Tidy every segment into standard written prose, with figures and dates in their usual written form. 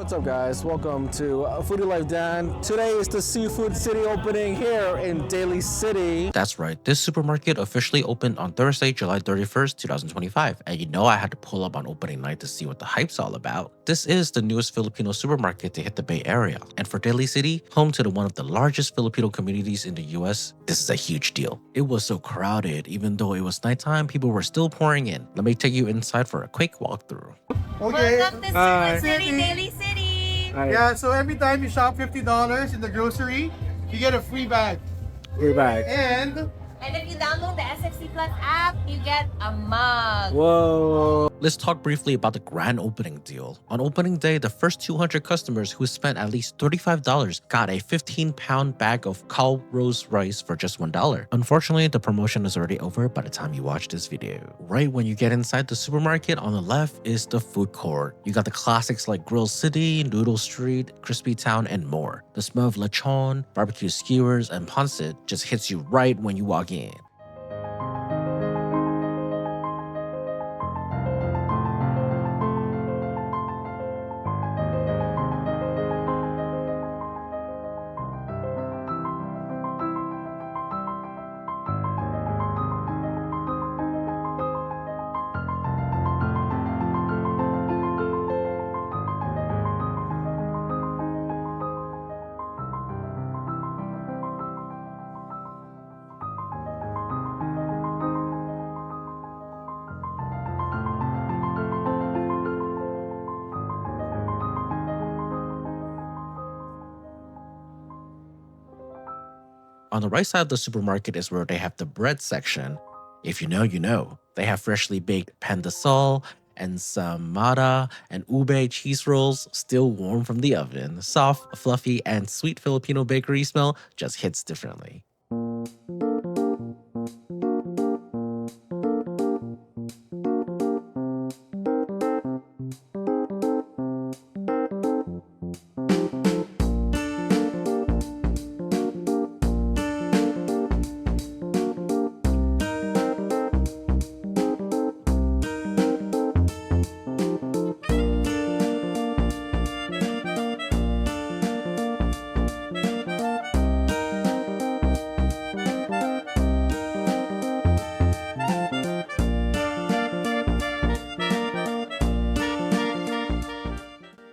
What's up, guys? Welcome to Foodie Life Dan. Today is the Seafood City opening here in Daly City. That's right, this supermarket officially opened on Thursday, July 31st, 2025. And you know I had to pull up on opening night to see what the hype's all about. This is the newest Filipino supermarket to hit the Bay Area. And for Daly City, home to one of the largest Filipino communities in the US, this is a huge deal. It was so crowded, even though it was nighttime, people were still pouring in. Let me take you inside for a quick walkthrough. Okay. Welcome to Seafood City, Daly City. Yeah, so every time you shop $50 in the grocery, you get a free bag. We're back. And if you download the SFC Plus app, you get a mug. Whoa. Let's talk briefly about the grand opening deal. On opening day, the first 200 customers who spent at least $35 got a 15-pound bag of Calrose rice for just $1. Unfortunately, the promotion is already over by the time you watch this video. Right when you get inside the supermarket, on the left is the food court. You got the classics like Grill City, Noodle Street, Crispy Town, and more. The smell of lechon, barbecue skewers, and pancit just hits you right when you walk in. On the right side of the supermarket is where they have the bread section. If you know, you know. They have freshly baked pandesal, ensaymada, and ube cheese rolls still warm from the oven. Soft, fluffy, and sweet Filipino bakery smell just hits differently.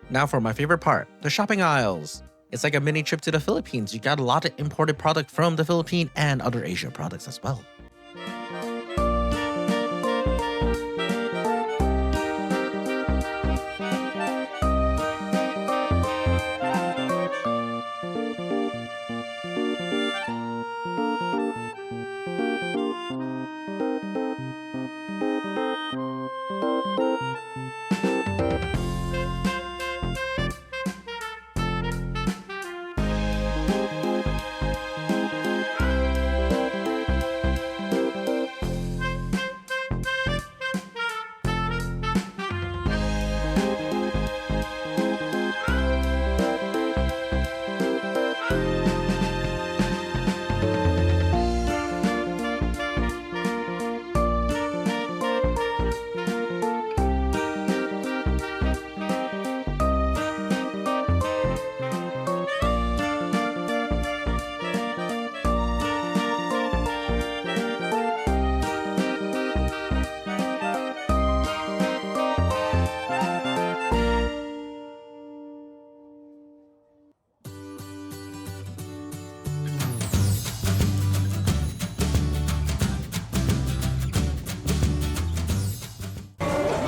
Now for my favorite part, the shopping aisles. It's like a mini trip to the Philippines. You got a lot of imported product from the Philippines and other Asian products as well.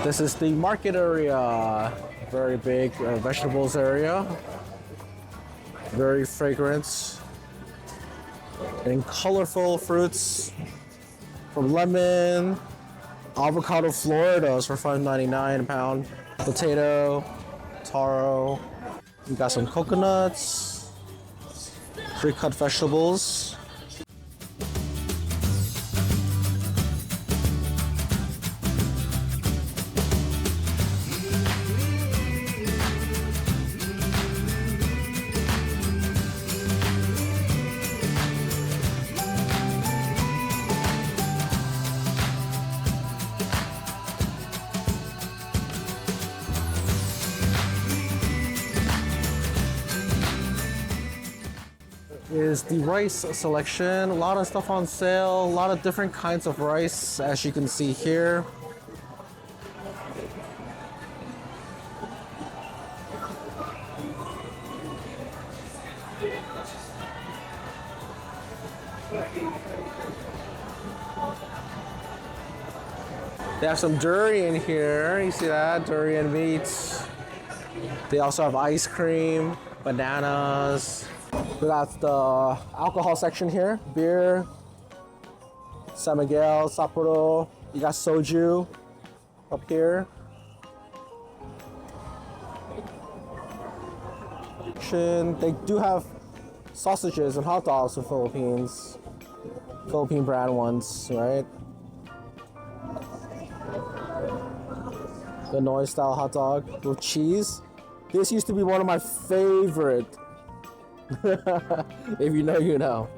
This is the market area. Very big vegetables area. Very fragrant. And colorful fruits from lemon, avocado Floridas for $5.99 a pound, potato, taro. We got some coconuts, pre-cut vegetables. is the rice selection. A lot of stuff on sale, a lot of different kinds of rice, as you can see here. They have some durian here. You see that? Durian meats. They also have ice cream, bananas. We got the alcohol section here. Beer, San Miguel, Sapporo. You got soju up here. They do have sausages and hot dogs in the Philippines. Philippine brand ones, right? The Hanoi style hot dog with cheese. This used to be one of my favorite. If you know, you know.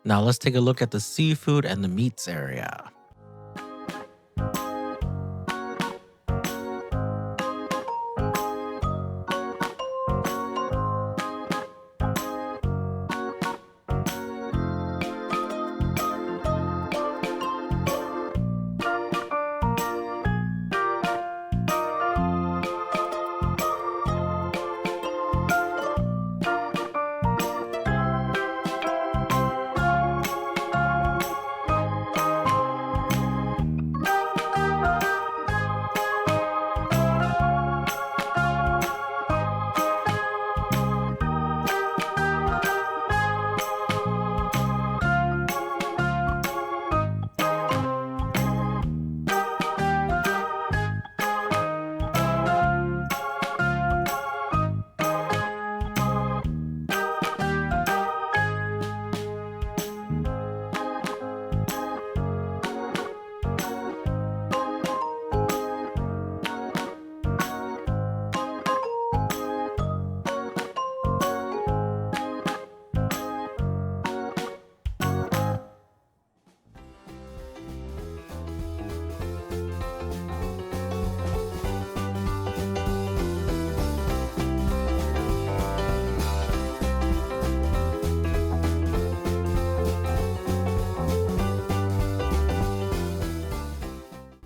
Now let's take a look at the seafood and the meats area.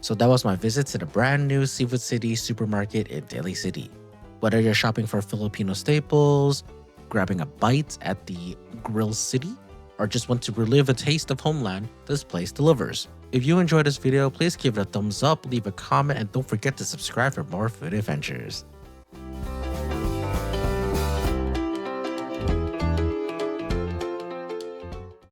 So that was my visit to the brand new Seafood City supermarket in Daly City. Whether you're shopping for Filipino staples, grabbing a bite at the Grill City, or just want to relive a taste of homeland, this place delivers. If you enjoyed this video, please give it a thumbs up, leave a comment, and don't forget to subscribe for more food adventures.